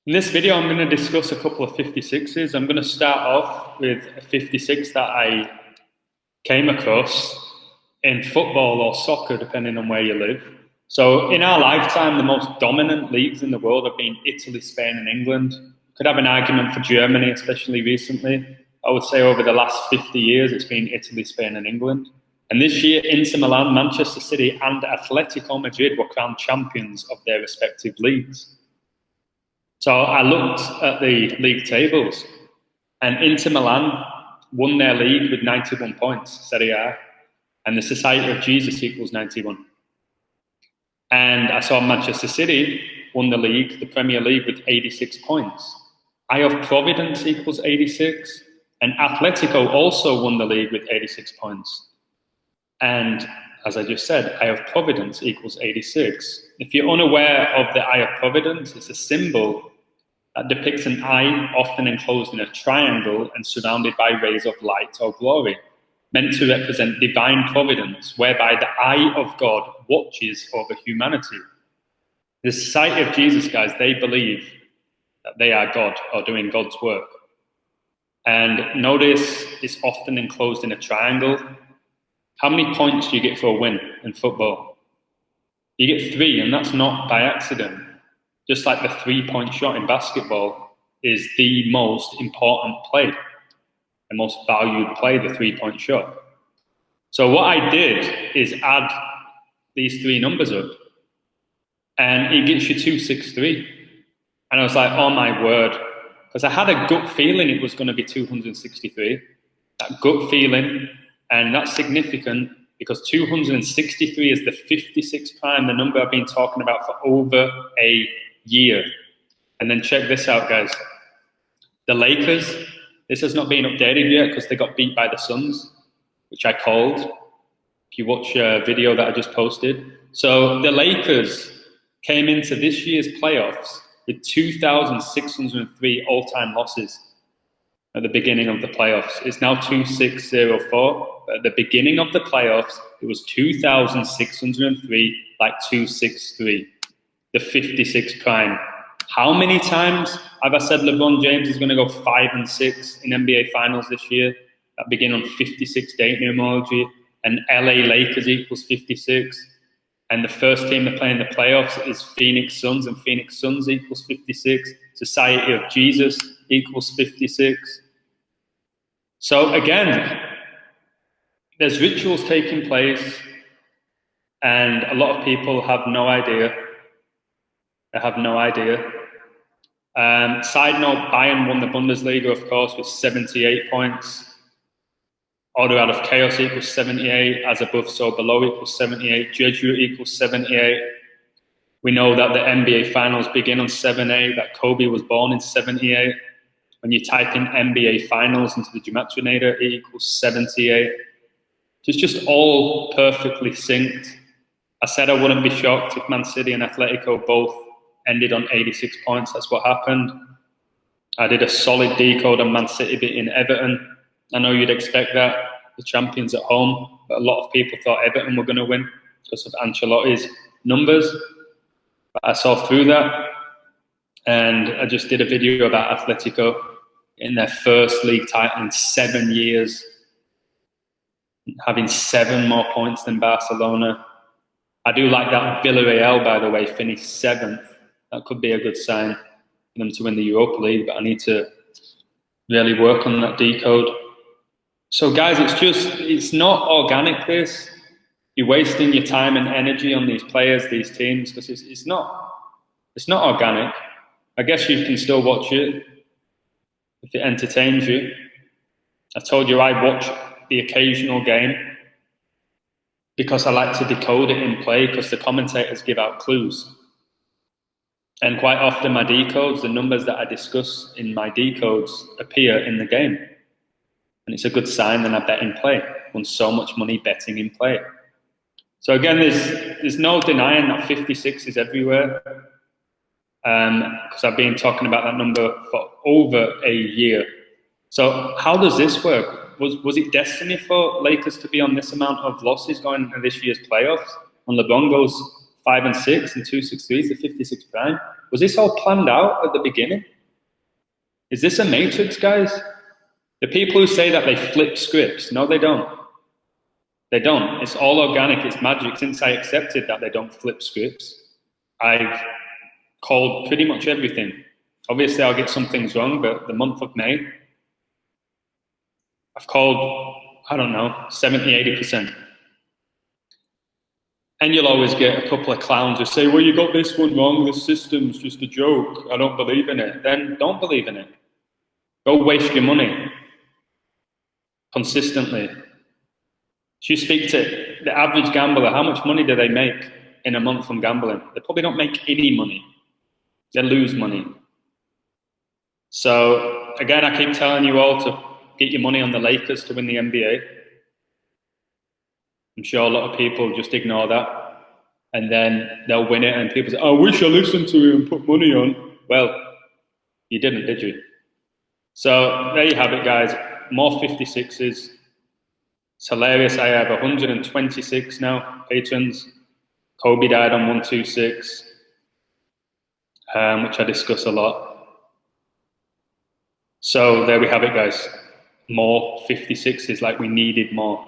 In this video, I'm going to discuss a couple of 56s. I'm going to start off with a 56 that I came across in football or soccer, depending on where you live. So in our lifetime, the most dominant leagues in the world have been Italy, Spain, and England. Could have an argument for Germany, especially recently. I would say over the last 50 years, it's been Italy, Spain, and England. And this year, Inter Milan, Manchester City, and Atletico Madrid were crowned champions of their respective leagues. So I looked at the league tables, and Inter Milan won their league with 91 points, Serie A, and the Society of Jesus equals 91. And I saw Manchester City won the league, the Premier League, with 86 points. Eye of Providence equals 86, and Atletico also won the league with 86 points. And as I just said, Eye of Providence equals 86. If you're unaware of the Eye of Providence, it's a symbol that depicts an eye often enclosed in a triangle and surrounded by rays of light or glory, meant to represent divine providence, whereby the eye of God watches over humanity. The Society of Jesus, guys, they believe that they are God or doing God's work. And notice it's often enclosed in a triangle. How many points do you get for a win in football? You get 3, and that's not by accident. Just like the 3-point shot in basketball is the most important play, the most valued play, the 3-point shot. So what I did is add these 3 numbers up, and it gets you 263. And I was like, oh my word, because I had a gut feeling it was going to be 263, that gut feeling, and that's significant because 263 is the 56 prime, the number I've been talking about for over a year. And then check this out, guys. The Lakers, this has not been updated yet because they got beat by the Suns, which I called. If you watch a video that I just posted. So the Lakers came into this year's playoffs with 2,603 all-time losses at the beginning of the playoffs. It's now 2,604. But at the beginning of the playoffs, it was 2,603, like 263. The 56 prime. How many times have I said LeBron James is going to go 5 and 6 in NBA Finals this year? That begin on 56 date numerology, and LA Lakers equals 56. And the first team to play in the playoffs is Phoenix Suns, and Phoenix Suns equals 56. Society of Jesus equals 56. So again, there's rituals taking place, and a lot of people have no idea. They have no idea. Side note, Bayern won the Bundesliga, of course, with 78 points. Order out of chaos equals 78. As above, so below equals 78. Jeju equals 78. We know that the NBA Finals begin on 7/8, that Kobe was born in 78. When you type in NBA Finals into the Gematria, it equals 78. So it's just all perfectly synced. I said I wouldn't be shocked if Man City and Atletico both ended on 86 points. That's what happened. I did a solid decode on Man City beating Everton. I know you'd expect that, the champions at home, but a lot of people thought Everton were going to win because of Ancelotti's numbers. But I saw through that, and I just did a video about Atletico in their first league title in 7 years, having 7 more points than Barcelona. I do like that Villarreal, by the way, finished 7th. That could be a good sign for them to win the Europa League, but I need to really work on that decode. So guys, it's not organic, this. You're wasting your time and energy on these players, these teams, because it's not organic. I guess you can still watch it if it entertains you. I told you I watch the occasional game because I like to decode it in play, because the commentators give out clues. And quite often my decodes, the numbers that I discuss in my decodes, appear in the game. And it's a good sign that I bet in play. I won so much money betting in play. So again, there's no denying that 56 is everywhere. Because I've been talking about that number for over a year. So how does this work? Was it destiny for Lakers to be on this amount of losses going into this year's playoffs? When LeBron goes 5 and 6 and 263s, the 56 prime. Was this all planned out at the beginning? Is this a matrix, guys? The people who say that they flip scripts, no, they don't. They don't. It's all organic. It's magic. Since I accepted that they don't flip scripts, I've called pretty much everything. Obviously, I'll get some things wrong, but the month of May, I've called, I don't know, 70, 80%. And you'll always get a couple of clowns who say, well, you got this one wrong. This system's just a joke. I don't believe in it. Then don't believe in it. Go waste your money consistently. If you speak to the average gambler, how much money do they make in a month from gambling? They probably don't make any money. They lose money. So, again, I keep telling you all to get your money on the Lakers to win the NBA. I'm sure a lot of people just ignore that. And then they'll win it and people say, oh, I wish I listened to you and put money on. Well, you didn't, did you? So there you have it, guys. More 56s. It's hilarious. I have 126 now, patrons. Kobe died on 126, which I discuss a lot. So there we have it, guys. More 56s, like we needed more.